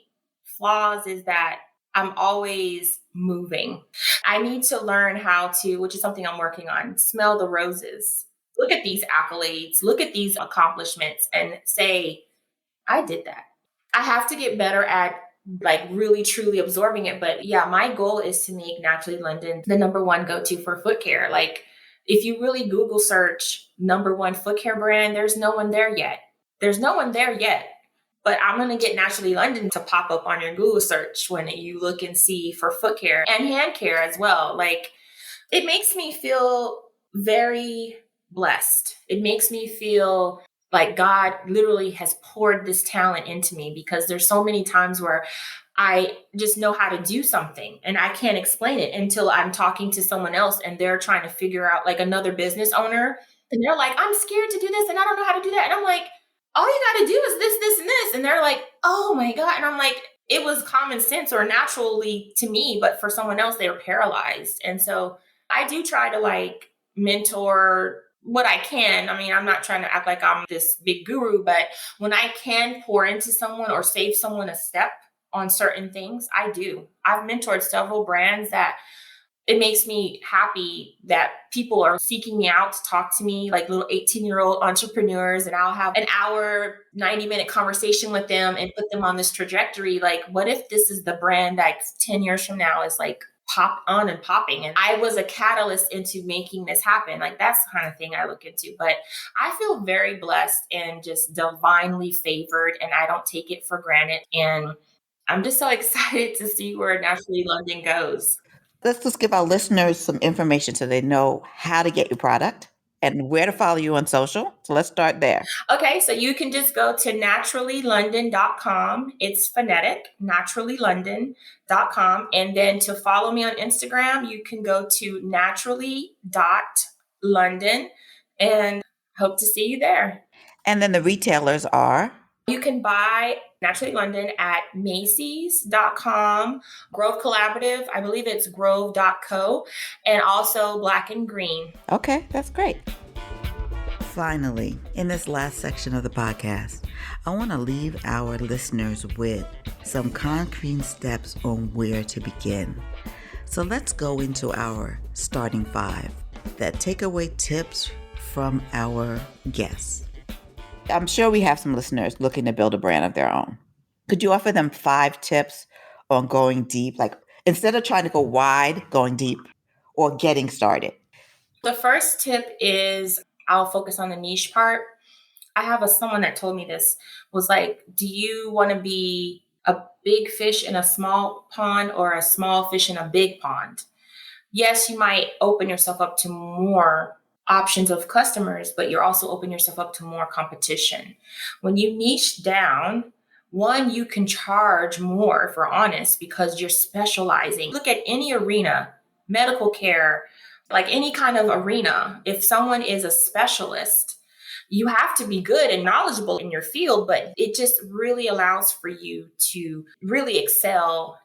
flaws is that I'm always moving. I need to learn how to, which is something I'm working on, smell the roses. Look at these accolades, look at these accomplishments, and say, I did that. I have to get better at like really truly absorbing it. But yeah, my goal is to make Naturally London the number one go-to for foot care. Like, if you really Google search number one foot care brand, there's no one there yet. There's no one there yet. But I'm going to get Naturally London to pop up on your Google search when you look and see for foot care and hand care as well. Like, it makes me feel very blessed. It makes me feel like God literally has poured this talent into me, because there's so many times where I just know how to do something and I can't explain it until I'm talking to someone else and they're trying to figure out, like another business owner, and they're like, I'm scared to do this and I don't know how to do that. And I'm like, all you got to do is this, this, and this. And they're like, oh my God. And I'm like, it was common sense or naturally to me, but for someone else, they were paralyzed. And so I do try to like mentor what I can. I mean, I'm not trying to act like I'm this big guru, but when I can pour into someone or save someone a step on certain things, I do. I've mentored several brands that it makes me happy that people are seeking me out to talk to me, like little 18-year-old entrepreneurs, and I'll have an hour, 90-minute conversation with them and put them on this trajectory. Like, what if this is the brand that 10 years from now is like pop on and popping? And I was a catalyst into making this happen. Like, that's the kind of thing I look into. But I feel very blessed and just divinely favored, and I don't take it for granted. And I'm just so excited to see where Naturally London goes. Let's just give our listeners some information so they know how to get your product. And where to follow you on social? So let's start there. Okay, so you can just go to naturallylondon.com. It's phonetic, naturallylondon.com. And then to follow me on Instagram, you can go to naturally.london and hope to see you there. And then the retailers are? You can buy Naturally London at Macy's.com, Grove Collaborative, I believe it's grove.co, and also Black and Green. Okay, that's great. Finally, in this last section of the podcast, I want to leave our listeners with some concrete steps on where to begin. So let's go into our starting 5 that takeaway tips from our guests. I'm sure we have some listeners looking to build a brand of their own. Could you offer them 5 tips on going deep? Like instead of trying to go wide, going deep, or getting started? The first tip is I'll focus on the niche part. I have someone that told me this was like, do you want to be a big fish in a small pond or a small fish in a big pond? Yes, you might open yourself up to more options of customers, but you're also opening yourself up to more competition. When you niche down, one, you can charge more, if we're honest, because you're specializing. Look at any arena, medical care, like any kind of arena. If someone is a specialist, you have to be good and knowledgeable in your field, but it just really allows for you to really excel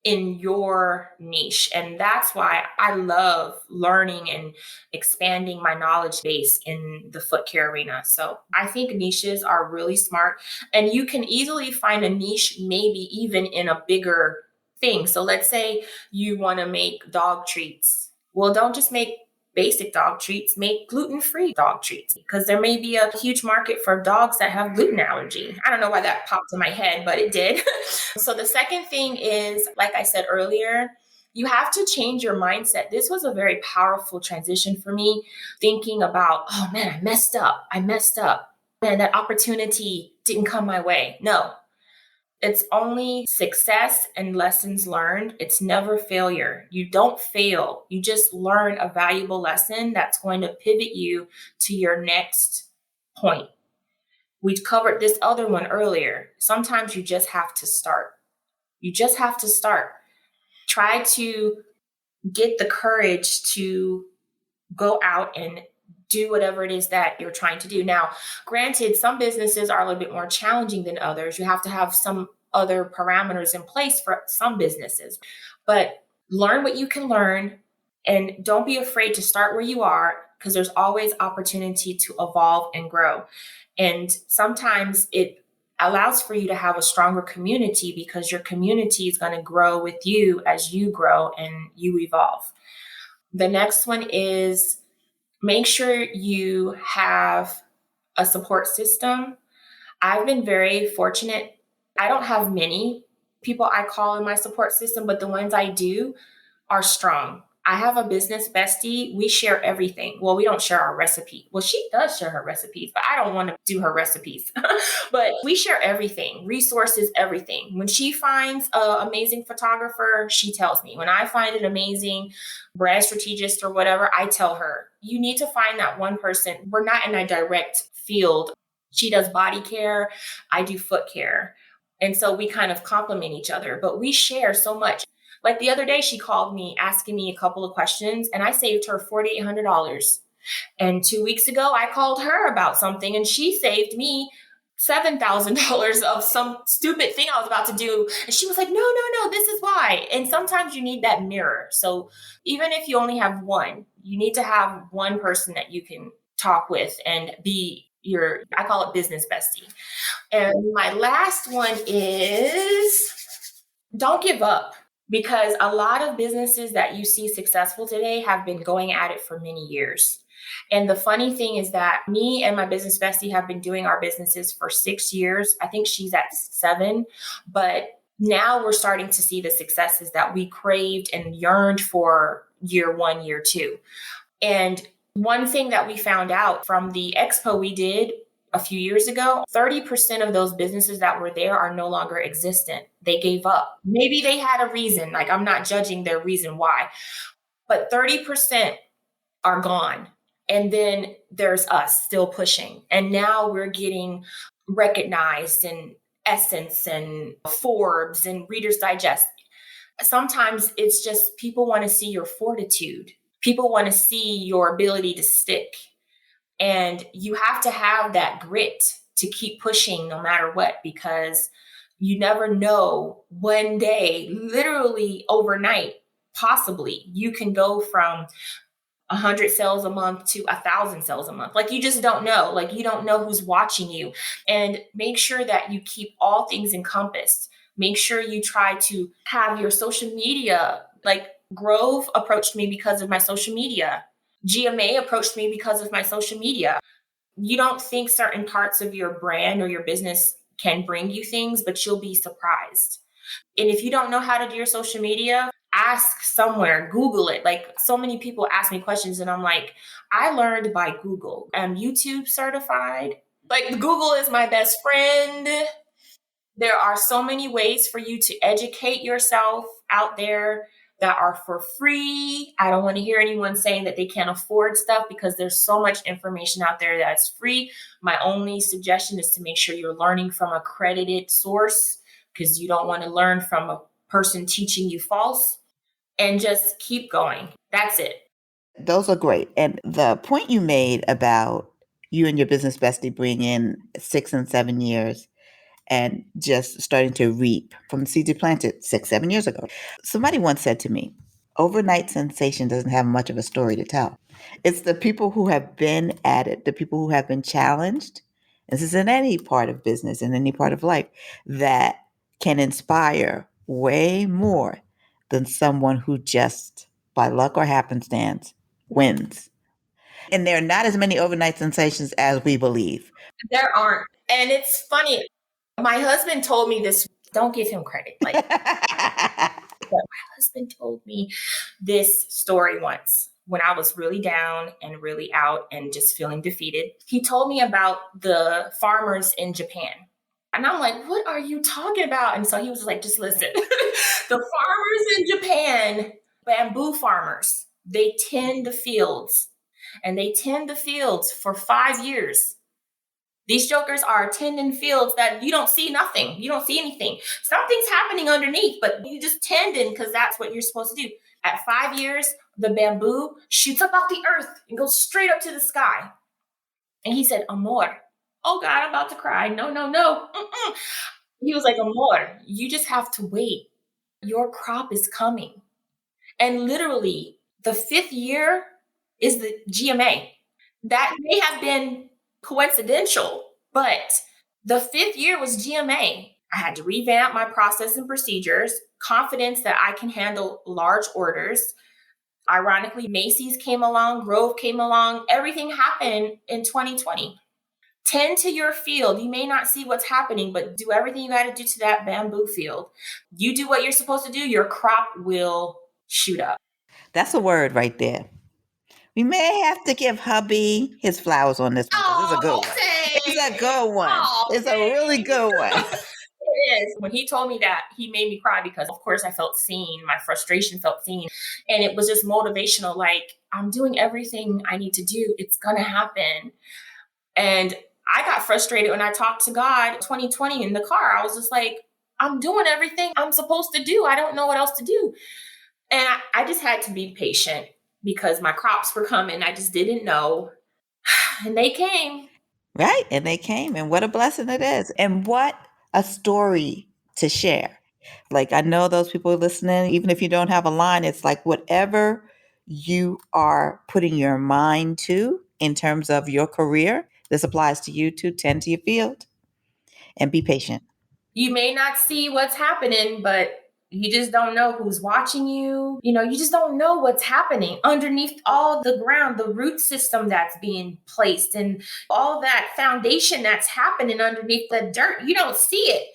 in your niche. And that's why I love learning and expanding my knowledge base in the foot care arena. So I think niches are really smart, and you can easily find a niche, maybe even in a bigger thing. So let's say you want to make dog treats. Well, don't just make basic dog treats, make gluten-free dog treats, because there may be a huge market for dogs that have gluten allergy. I don't know why that popped in my head, but it did. So the second thing is, like I said earlier, you have to change your mindset. This was a very powerful transition for me, thinking about, oh man, I messed up. Man, that opportunity didn't come my way. No, it's only success and lessons learned. It's never failure. You don't fail. You just learn a valuable lesson that's going to pivot you to your next point. We covered this other one earlier. Sometimes you just have to start. You just have to start. Try to get the courage to go out and do whatever it is that you're trying to do. Now, granted, some businesses are a little bit more challenging than others. You have to have some other parameters in place for some businesses, but learn what you can learn and don't be afraid to start where you are, because there's always opportunity to evolve and grow. And sometimes it allows for you to have a stronger community, because your community is going to grow with you as you grow and you evolve. The next one is make sure you have a support system. I've been very fortunate. I don't have many people I call in my support system, but the ones I do are strong. I have a business bestie. We share everything. Well, we don't share our recipe. Well, she does share her recipes, but I don't want to do her recipes. But we share everything, resources, everything. When she finds an amazing photographer, she tells me. When I find an amazing brand strategist or whatever, I tell her, you need to find that one person. We're not in a direct field. She does body care. I do foot care. And so we kind of complement each other, but we share so much. Like the other day, she called me asking me a couple of questions, and I saved her $4,800. And 2 weeks ago, I called her about something, and she saved me $7,000 of some stupid thing I was about to do. And she was like, no, this is why. And sometimes you need that mirror. So even if you only have one, you need to have one person that you can talk with and be I call it business bestie. And my last one is don't give up. Because a lot of businesses that you see successful today have been going at it for many years. And the funny thing is that me and my business bestie have been doing our businesses for 6 years. I think she's at 7, but now we're starting to see the successes that we craved and yearned for year 1, year 2. And one thing that we found out from the expo we did a few years ago, 30% of those businesses that were there are no longer existent. They gave up. Maybe they had a reason. Like, I'm not judging their reason why, but 30% are gone. And then there's us still pushing. And now we're getting recognized in Essence and Forbes and Reader's Digest. Sometimes it's just people want to see your fortitude. People want to see your ability to stick. And you have to have that grit to keep pushing no matter what, because you never know, one day, literally overnight, possibly, you can go from 100 sales a month to 1,000 sales a month. Like, you just don't know. Like, you don't know who's watching you. And make sure that you keep all things encompassed. Make sure you try to have your social media. Like, Grove approached me because of my social media. GMA approached me because of my social media. You don't think certain parts of your brand or your business can bring you things, but you'll be surprised. And if you don't know how to do your social media, ask somewhere, Google it. Like, so many people ask me questions and I'm like, I learned by Google. I'm YouTube certified. Like, Google is my best friend. There are so many ways for you to educate yourself out there that are for free. I don't want to hear anyone saying that they can't afford stuff, because there's so much information out there that's free. My only suggestion is to make sure you're learning from a credited source, because you don't want to learn from a person teaching you false, and just keep going. That's it. Those are great. And the point you made about you and your business bestie bring in 6 and 7 years and just starting to reap from the seeds you planted 6, 7 years ago. Somebody once said to me, overnight sensation doesn't have much of a story to tell. It's the people who have been at it, the people who have been challenged. This is in any part of business, in any part of life, that can inspire way more than someone who just by luck or happenstance wins. And there are not as many overnight sensations as we believe. There aren't. And it's funny. My husband told me this. Don't give him credit. Like, but my husband told me this story once when I was really down and really out and just feeling defeated. He told me about the farmers in Japan. And I'm like, what are you talking about? And so he was like, just listen. The farmers in Japan, bamboo farmers, they tend the fields, and they tend the fields for 5 years. These jokers are tending fields that you don't see nothing. You don't see anything. Something's happening underneath, but you just tending because that's what you're supposed to do. At 5 years, the bamboo shoots up out the earth and goes straight up to the sky. And he said, Amor. Oh God, I'm about to cry. No, no, no. Mm-mm. He was like, Amor, you just have to wait. Your crop is coming. And literally, the 5th year is the GMA. That may have been coincidental, but the 5th year was GMA. I had to revamp my process and procedures, confidence that I can handle large orders. Ironically, Macy's came along, Grove came along, everything happened in 2020. Tend to your field. You may not see what's happening, but do everything you got to do to that bamboo field. You do what you're supposed to do, your crop will shoot up. That's a word right there. We may have to give hubby his flowers on this one because it's a good one. It's a good one. It's a really good one. It is. When he told me that, he made me cry because, of course, I felt seen. My frustration felt seen. And it was just motivational. Like, I'm doing everything I need to do. It's going to happen. And I got frustrated when I talked to God 2020 in the car. I was just like, I'm doing everything I'm supposed to do. I don't know what else to do. And I just had to be patient because my crops were coming. I just didn't know. And they came. Right. And they came. And what a blessing it is. And what a story to share. Like, I know those people listening, even if you don't have a line, it's like whatever you are putting your mind to in terms of your career, this applies to you too. Tend to your field and be patient. You may not see what's happening, but you just don't know who's watching you. You know, you just don't know what's happening underneath all the ground, the root system that's being placed and all that foundation that's happening underneath the dirt. You don't see it.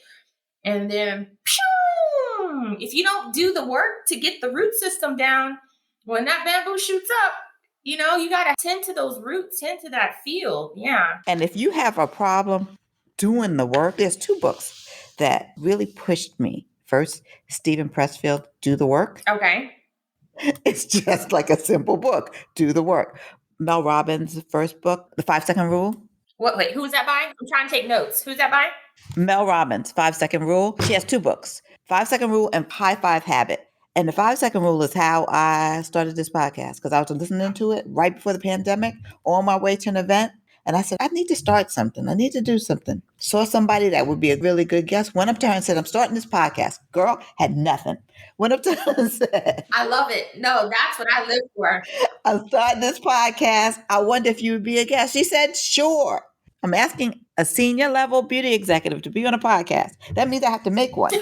And then, if you don't do the work to get the root system down, when that bamboo shoots up, you know, you got to tend to those roots, tend to that field. Yeah. And if you have a problem doing the work, there's 2 books that really pushed me. First, Stephen Pressfield, Do the Work. Okay. It's just like a simple book, Do the Work. Mel Robbins' first book, The 5 Second Rule. What? Wait, who's that by? I'm trying to take notes. Who's that by? Mel Robbins, 5 Second Rule. She has two books, 5 Second Rule and High Five Habit. And the 5 Second Rule is how I started this podcast because I was listening to it right before the pandemic on my way to an event. And I said, I need to start something. I need to do something. Saw somebody that would be a really good guest. Went up to her and said, I'm starting this podcast. Girl had nothing. Went up to her and said, I love it. No, that's what I live for. I'm starting this podcast. I wonder if you would be a guest. She said, sure. I'm asking a senior level beauty executive to be on a podcast. That means I have to make one.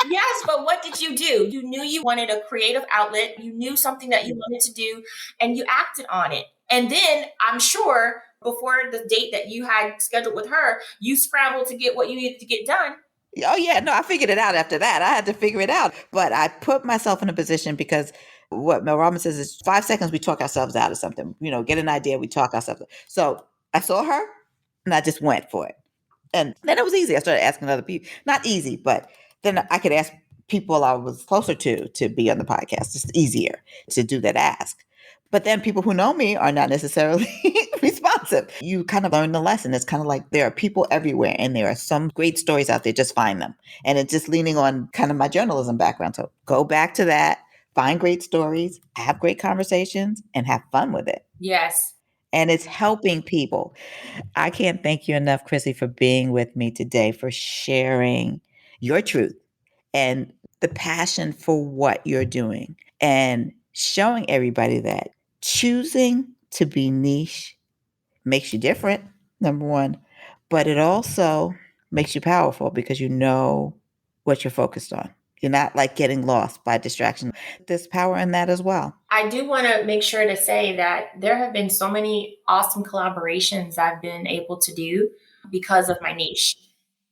Yes, but what did you do? You knew you wanted a creative outlet. You knew something that you wanted to do, and you acted on it. And then I'm sure before the date that you had scheduled with her, you scrambled to get what you needed to get done. Oh, yeah. No, I figured it out after that. I had to figure it out. But I put myself in a position because what Mel Robbins says is 5 seconds, we talk ourselves out of something. Get an idea, we talk ourselves. So I saw her and I just went for it. And then it was easy. I started asking other people. Not easy, but then I could ask people I was closer to be on the podcast. It's easier to do that ask. But then people who know me are not necessarily responsive. You kind of learn the lesson. It's kind of like there are people everywhere and there are some great stories out there. Just find them. And it's just leaning on kind of my journalism background. So go back to that, find great stories, have great conversations, and have fun with it. Yes. And it's helping people. I can't thank you enough, Chrissy, for being with me today, for sharing your truth and the passion for what you're doing and showing everybody that choosing to be niche makes you different, number one, but it also makes you powerful because you know what you're focused on. You're not like getting lost by distraction. There's power in that as well. I do want to make sure to say that there have been so many awesome collaborations I've been able to do because of my niche.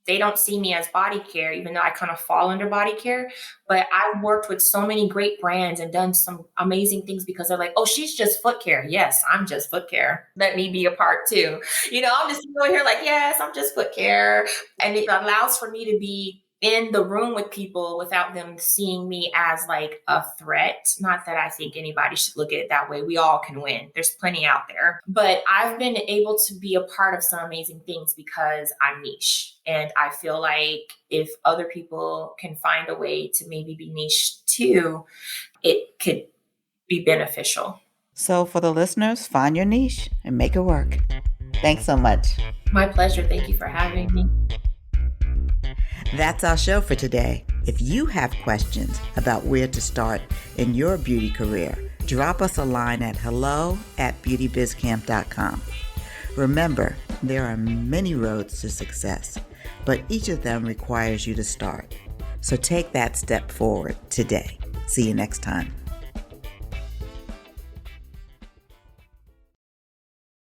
They don't see me as body care, even though I kind of fall under body care. But I've worked with so many great brands and done some amazing things because they're like, oh, she's just foot care. Yes, I'm just foot care. Let me be a part too. I'm just going here like, yes, I'm just foot care. And it allows for me to be in the room with people without them seeing me as like a threat. Not that I think anybody should look at it that way. We all can win. There's plenty out there. But I've been able to be a part of some amazing things because I'm niche. And I feel like if other people can find a way to maybe be niche too, it could be beneficial. So for the listeners, find your niche and make it work. Thanks so much. My pleasure. Thank you for having me. That's our show for today. If you have questions about where to start in your beauty career, drop us a line at hello@beautybizcamp.com. Remember, there are many roads to success, but each of them requires you to start. So take that step forward today. See you next time.